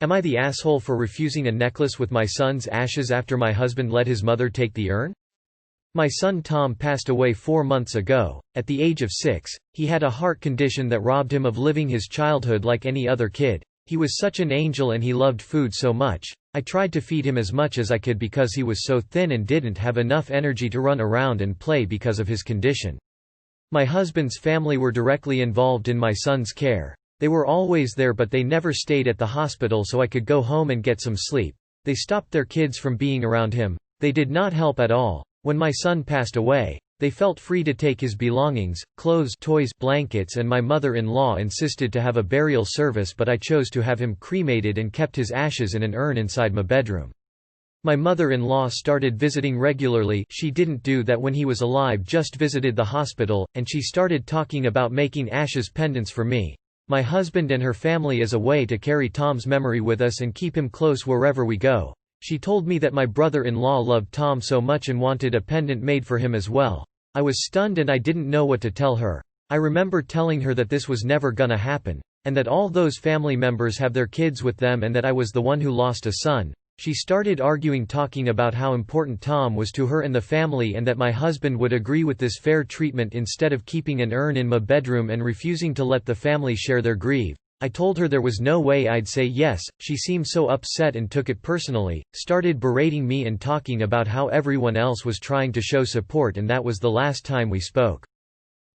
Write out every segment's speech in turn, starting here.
Am I the asshole for refusing a necklace with my son's ashes after my husband let his mother take the urn? My son Tom passed away 4 months ago. At the age of 6, he had a heart condition that robbed him of living his childhood like any other kid. He was such an angel and he loved food so much. I tried to feed him as much as I could because he was so thin and didn't have enough energy to run around and play because of his condition. My husband's family were directly involved in my son's care. They were always there, but they never stayed at the hospital so I could go home and get some sleep. They stopped their kids from being around him. They did not help at all. When my son passed away, they felt free to take his belongings, clothes, toys, blankets, and my mother-in-law insisted to have a burial service, but I chose to have him cremated and kept his ashes in an urn inside my bedroom. My mother-in-law started visiting regularly. She didn't do that when he was alive, just visited the hospital, and she started talking about making ashes pendants for me, my husband and her family, as a way to carry Tom's memory with us and keep him close wherever we go. She told me that my brother-in-law loved Tom so much and wanted a pendant made for him as well. I was stunned and I didn't know what to tell her. I remember telling her that this was never gonna happen, and that all those family members have their kids with them and that I was the one who lost a son. She started arguing, talking about how important Tom was to her and the family and that my husband would agree with this fair treatment instead of keeping an urn in my bedroom and refusing to let the family share their grief. I told her there was no way I'd say yes. She seemed so upset and took it personally, started berating me and talking about how everyone else was trying to show support, and that was the last time we spoke.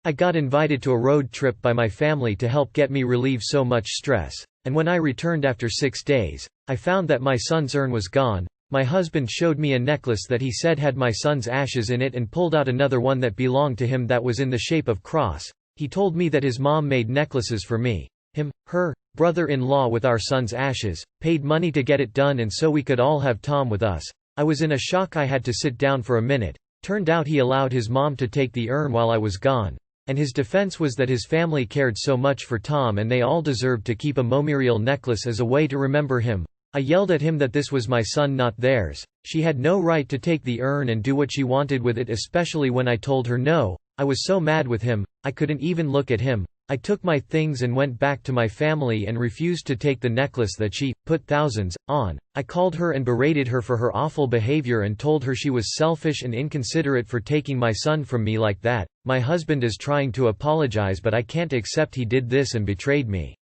I got invited to a road trip by my family to help get me relieve so much stress, and when I returned after 6 days, I found that my son's urn was gone. My husband showed me a necklace that he said had my son's ashes in it and pulled out another one that belonged to him that was in the shape of cross. He told me that his mom made necklaces for me, him, her, brother-in-law with our son's ashes, paid money to get it done and so we could all have Tom with us. I was in a shock. I had to sit down for a minute. Turned out he allowed his mom to take the urn while I was gone, and his defense was that his family cared so much for Tom and they all deserved to keep a memorial necklace as a way to remember him. I yelled at him that this was my son, not theirs. She had no right to take the urn and do what she wanted with it, especially when I told her no. I was so mad with him, I couldn't even look at him. I took my things and went back to my family and refused to take the necklace that she put thousands on. I called her and berated her for her awful behavior and told her she was selfish and inconsiderate for taking my son from me like that. My husband is trying to apologize, but I can't accept he did this and betrayed me.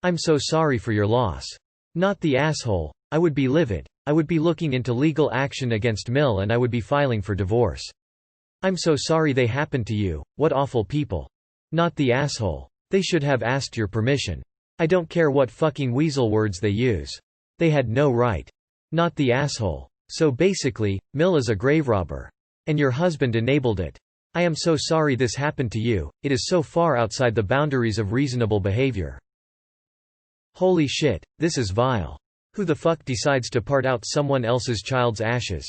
I'm so sorry for your loss. Not the asshole. I would be livid. I would be looking into legal action against Mill and I would be filing for divorce. I'm so sorry they happened to you. What awful people. Not the asshole. They should have asked your permission. I don't care what fucking weasel words they use. They had no right. Not the asshole. So basically, Mill is a grave robber. And your husband enabled it. I am so sorry this happened to you. It is so far outside the boundaries of reasonable behavior. Holy shit, this is vile. Who the fuck decides to part out someone else's child's ashes?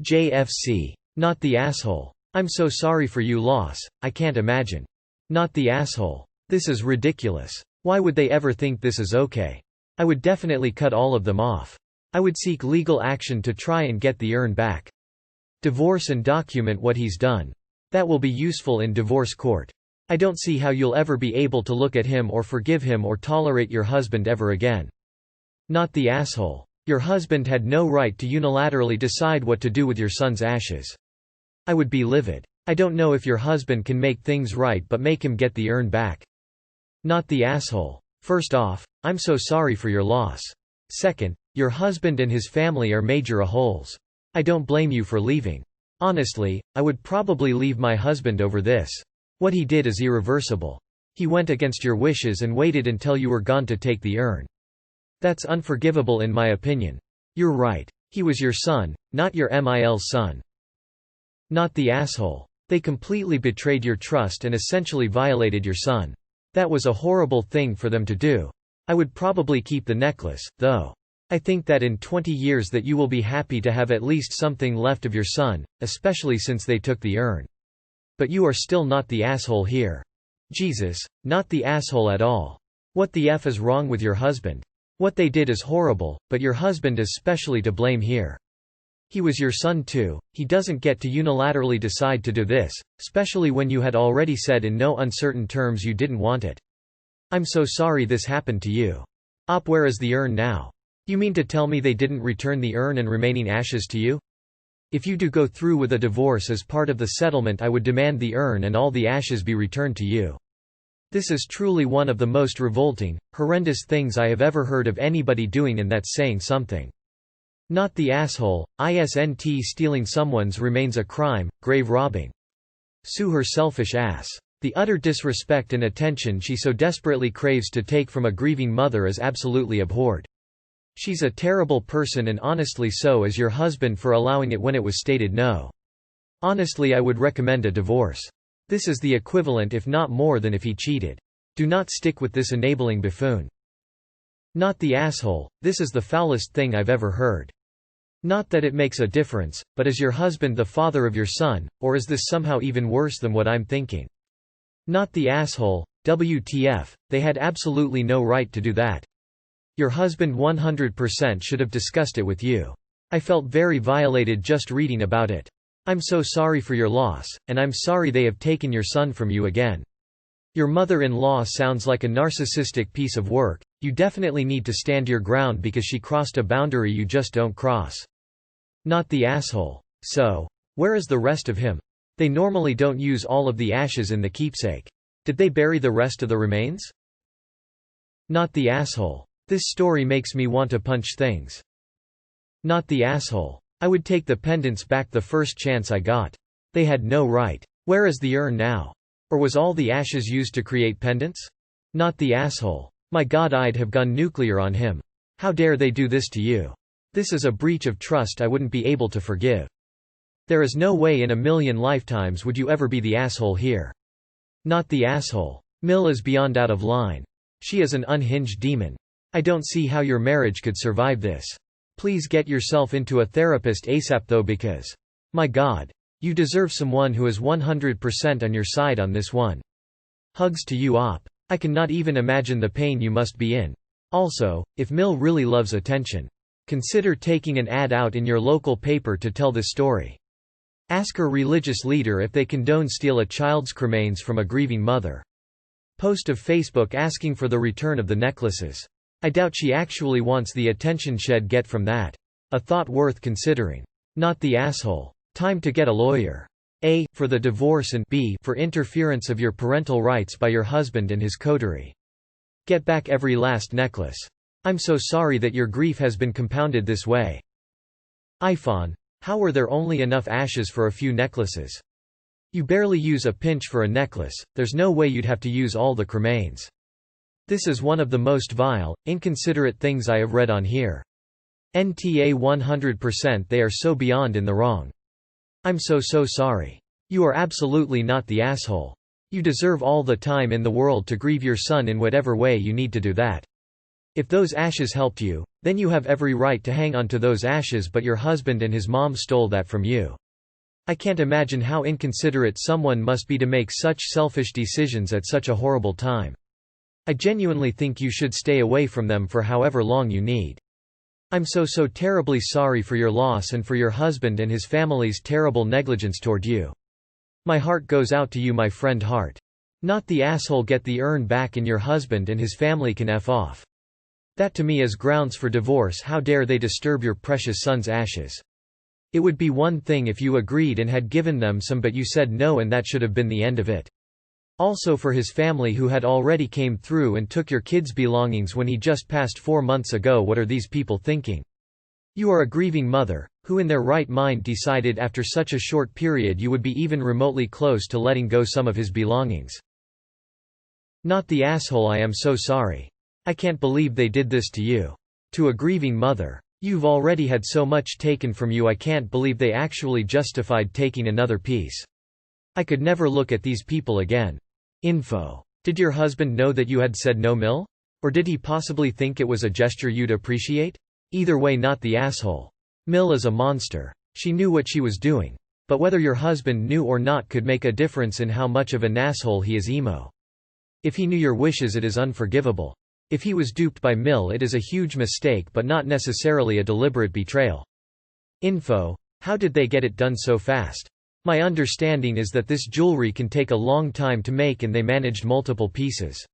JFC. Not the asshole. I'm so sorry for you loss. I can't imagine. Not the asshole. This is ridiculous. Why would they ever think this is okay? I would definitely cut all of them off. I would seek legal action to try and get the urn back. Divorce and document what he's done. That will be useful in divorce court. I don't see how you'll ever be able to look at him or forgive him or tolerate your husband ever again. Not the asshole. Your husband had no right to unilaterally decide what to do with your son's ashes. I would be livid. I don't know if your husband can make things right, but make him get the urn back. Not the asshole. First off, I'm so sorry for your loss. Second, your husband and his family are major a-holes. I don't blame you for leaving. Honestly, I would probably leave my husband over this. What he did is irreversible. He went against your wishes and waited until you were gone to take the urn. That's unforgivable in my opinion. You're right. He was your son, not your MIL's son. Not the asshole. They completely betrayed your trust and essentially violated your son. That was a horrible thing for them to do. I would probably keep the necklace, though. I think that in 20 years that you will be happy to have at least something left of your son, especially since they took the urn. But you are still not the asshole here. Jesus, not the asshole at all. What the F is wrong with your husband? What they did is horrible, but your husband is specially to blame here. He was your son too. He doesn't get to unilaterally decide to do this, especially when you had already said in no uncertain terms you didn't want it. I'm so sorry this happened to you. Where is the urn now? You mean to tell me they didn't return the urn and remaining ashes to you? If you do go through with a divorce as part of the settlement, I would demand the urn and all the ashes be returned to you. This is truly one of the most revolting, horrendous things I have ever heard of anybody doing, and that's saying something. Not the asshole. Isn't stealing someone's remains a crime, grave robbing? Sue her selfish ass. The utter disrespect and attention she so desperately craves to take from a grieving mother is absolutely abhorred. She's a terrible person, and honestly so is your husband for allowing it when it was stated no. Honestly, I would recommend a divorce. This is the equivalent, if not more than, if he cheated. Do not stick with this enabling buffoon. Not the asshole. This is the foulest thing I've ever heard. Not that it makes a difference, but is your husband the father of your son, or is this somehow even worse than what I'm thinking? Not the asshole. WTF, they had absolutely no right to do that. Your husband 100% should have discussed it with you. I felt very violated just reading about it. I'm so sorry for your loss, and I'm sorry they have taken your son from you again. Your mother-in-law sounds like a narcissistic piece of work. You definitely need to stand your ground because she crossed a boundary you just don't cross. Not the asshole. So, where is the rest of him? They normally don't use all of the ashes in the keepsake. Did they bury the rest of the remains? Not the asshole. This story makes me want to punch things. Not the asshole. I would take the pendants back the first chance I got. They had no right. Where is the urn now? Or was all the ashes used to create pendants? Not the asshole. My God, I'd have gone nuclear on him. How dare they do this to you? This is a breach of trust I wouldn't be able to forgive. There is no way in a million lifetimes would you ever be the asshole here. Not the asshole. Mill is beyond out of line. She is an unhinged demon. I don't see how your marriage could survive this. Please get yourself into a therapist ASAP though, because, my God, you deserve someone who is 100% on your side on this one. Hugs to you, Op. I cannot even imagine the pain you must be in. Also, if Mill really loves attention, consider taking an ad out in your local paper to tell this story. Ask her religious leader if they condone steal a child's cremains from a grieving mother. Post of Facebook asking for the return of the necklaces. I doubt she actually wants the attention she'd get from that. A thought worth considering. Not the asshole. Time to get a lawyer. A. For the divorce, and B. For interference of your parental rights by your husband and his coterie. Get back every last necklace. I'm so sorry that your grief has been compounded this way. iPhone. How were there only enough ashes for a few necklaces? You barely use a pinch for a necklace, there's no way you'd have to use all the cremains. This is one of the most vile, inconsiderate things I have read on here. NTA 100%, they are so beyond in the wrong. I'm so sorry. You are absolutely not the asshole. You deserve all the time in the world to grieve your son in whatever way you need to do that. If those ashes helped you, then you have every right to hang on to those ashes, but your husband and his mom stole that from you. I can't imagine how inconsiderate someone must be to make such selfish decisions at such a horrible time. I genuinely think you should stay away from them for however long you need. I'm so terribly sorry for your loss and for your husband and his family's terrible negligence toward you. My heart goes out to you, my friend Hart. Not the asshole. Get the urn back and your husband and his family can F off. That to me is grounds for divorce. How dare they disturb your precious son's ashes? It would be one thing if you agreed and had given them some, but you said no, and that should have been the end of it. Also for his family, who had already came through and took your kid's belongings when he just passed 4 months ago. What are these people thinking? You are a grieving mother, who in their right mind decided after such a short period you would be even remotely close to letting go some of his belongings. Not the asshole. I am so sorry. I can't believe they did this to you. To a grieving mother. You've already had so much taken from you. I can't believe they actually justified taking another piece. I could never look at these people again. Info. Did your husband know that you had said no, Mill? Or did he possibly think it was a gesture you'd appreciate? Either way, not the asshole. Mill is a monster. She knew what she was doing. But whether your husband knew or not could make a difference in how much of an asshole he is. Emo. If he knew your wishes, it is unforgivable. If he was duped by Mill, it is a huge mistake, but not necessarily a deliberate betrayal. Info. How did they get it done so fast? My understanding is that this jewelry can take a long time to make and they managed multiple pieces.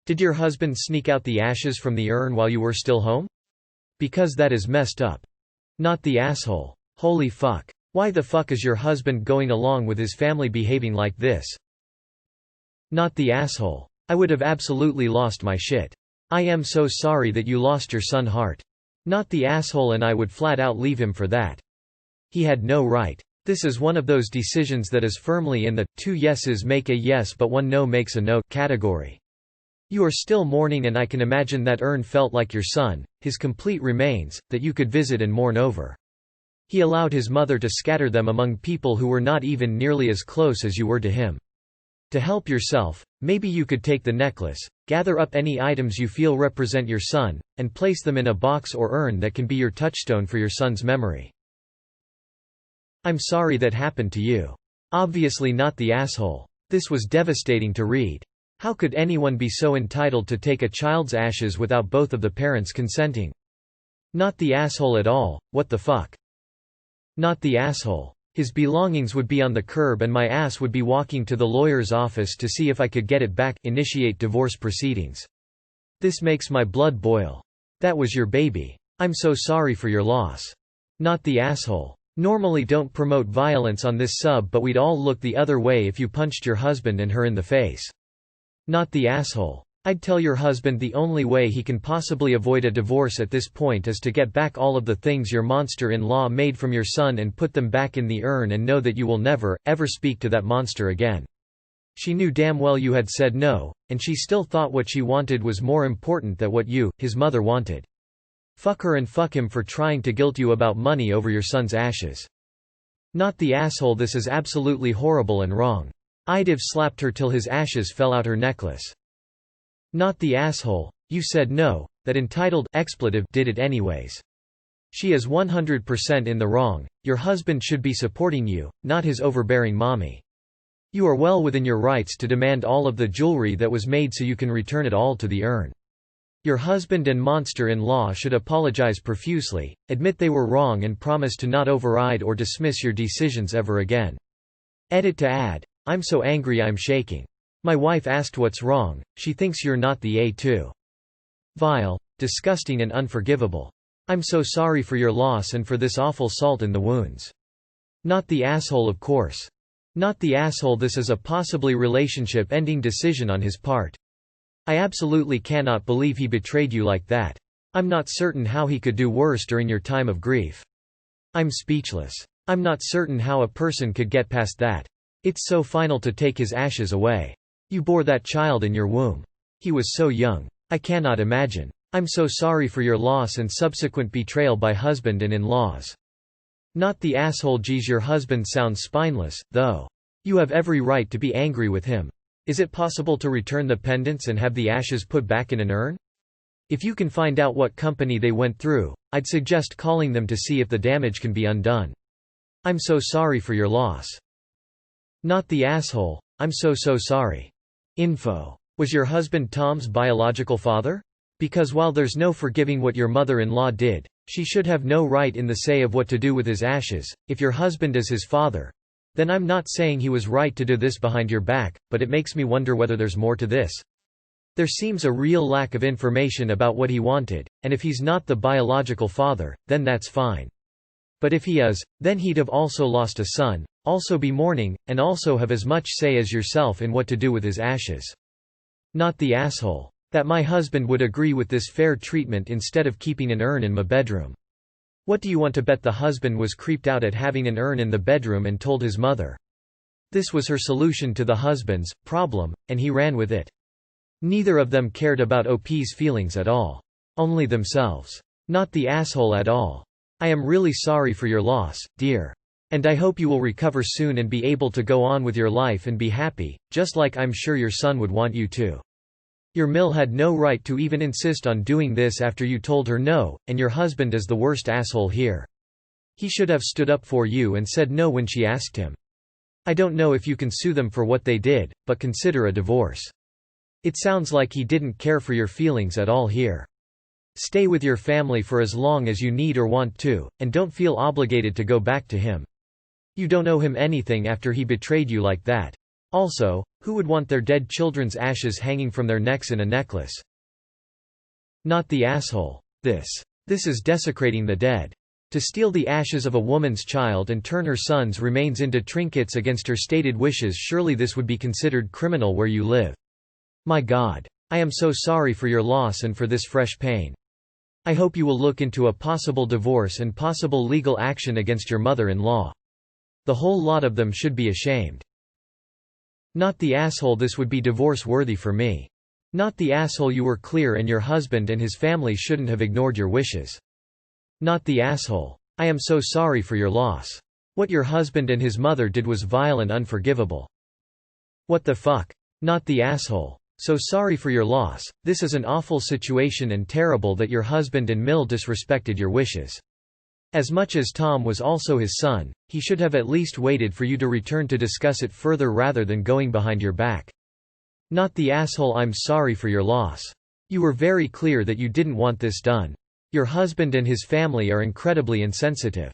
Did your husband sneak out the ashes from the urn while you were still home? Because that is messed up. Not the asshole. Holy fuck. Why the fuck is your husband going along with his family behaving like this? Not the asshole. I would have absolutely lost my shit. I am so sorry that you lost your son heart. Not the asshole, and I would flat out leave him for that. He had no right. This is one of those decisions that is firmly in the two yeses make a yes but one no makes a no category. You are still mourning, and I can imagine that urn felt like your son, his complete remains, that you could visit and mourn over. He allowed his mother to scatter them among people who were not even nearly as close as you were to him. To help yourself, maybe you could take the necklace, gather up any items you feel represent your son, and place them in a box or urn that can be your touchstone for your son's memory. I'm sorry that happened to you. Obviously not the asshole. This was devastating to read. How could anyone be so entitled to take a child's ashes without both of the parents consenting? Not the asshole at all. What the fuck? Not the asshole. His belongings would be on the curb and my ass would be walking to the lawyer's office to see if I could get it back, initiate divorce proceedings. This makes my blood boil. That was your baby. I'm so sorry for your loss. Not the asshole. Normally don't promote violence on this sub, but we'd all look the other way if you punched your husband and her in the face. Not the asshole. I'd tell your husband the only way he can possibly avoid a divorce at this point is to get back all of the things your monster-in-law made from your son and put them back in the urn, and know that you will never, ever speak to that monster again. She knew damn well you had said no, and she still thought what she wanted was more important than what you, his mother, wanted. Fuck her and fuck him for trying to guilt you about money over your son's ashes. Not the asshole. This is absolutely horrible and wrong. I'd have slapped her till his ashes fell out her necklace. Not the asshole. You said no, that entitled expletive did it anyways. She is 100% in the wrong. Your husband should be supporting you, not his overbearing mommy. You are well within your rights to demand all of the jewelry that was made so you can return it all to the urn. Your husband and monster-in-law should apologize profusely, admit they were wrong, and promise to not override or dismiss your decisions ever again. Edit to add. I'm so angry I'm shaking. My wife asked what's wrong. She thinks you're not the A2. Vile, disgusting and unforgivable. I'm so sorry for your loss and for this awful salt in the wounds. Not the asshole, of course. Not the asshole. This is a possibly relationship-ending decision on his part. I absolutely cannot believe he betrayed you like that. I'm not certain how he could do worse during your time of grief. I'm speechless. I'm not certain how a person could get past that. It's so final to take his ashes away. You bore that child in your womb. He was so young. I cannot imagine. I'm so sorry for your loss and subsequent betrayal by husband and in-laws. Not the asshole. Geez, your husband sounds spineless, though. You have every right to be angry with him. Is it possible to return the pendants and have the ashes put back in an urn? If you can find out what company they went through, I'd suggest calling them to see if the damage can be undone. I'm so sorry for your loss. Not the asshole. I'm so sorry. Info. Was your husband Tom's biological father? Because while there's no forgiving what your mother-in-law did, she should have no right in the say of what to do with his ashes. If your husband is his father, then I'm not saying he was right to do this behind your back, but it makes me wonder whether there's more to this. There seems a real lack of information about what he wanted, and if he's not the biological father, then that's fine. But if he is, then he'd have also lost a son, also be mourning, and also have as much say as yourself in what to do with his ashes. Not the asshole. That my husband would agree with this fair treatment instead of keeping an urn in my bedroom. What do you want to bet the husband was creeped out at having an urn in the bedroom and told his mother? This was her solution to the husband's problem, and he ran with it. Neither of them cared about OP's feelings at all. Only themselves. Not the asshole at all. I am really sorry for your loss, dear. And I hope you will recover soon and be able to go on with your life and be happy, just like I'm sure your son would want you to. Your mill had no right to even insist on doing this after you told her no, and your husband is the worst asshole here. He should have stood up for you and said no when she asked him. I don't know if you can sue them for what they did, but consider a divorce. It sounds like he didn't care for your feelings at all here. Stay with your family for as long as you need or want to, and don't feel obligated to go back to him. You don't owe him anything after he betrayed you like that. Also, who would want their dead children's ashes hanging from their necks in a necklace? Not the asshole. This This is desecrating the dead. To steal the ashes of a woman's child and turn her son's remains into trinkets against her stated wishes, surely this would be considered criminal where you live. My God. I am so sorry for your loss and for this fresh pain. I hope you will look into a possible divorce and possible legal action against your mother-in-law. The whole lot of them should be ashamed. Not the asshole. This would be divorce-worthy for me. Not the asshole. You were clear and your husband and his family shouldn't have ignored your wishes. Not the asshole. I am so sorry for your loss. What your husband and his mother did was vile and unforgivable. What the fuck? Not the asshole. So sorry for your loss. This is an awful situation and terrible that your husband and Mill disrespected your wishes. As much as Tom was also his son, he should have at least waited for you to return to discuss it further rather than going behind your back. Not the asshole. I'm sorry for your loss. You were very clear that you didn't want this done. Your husband and his family are incredibly insensitive.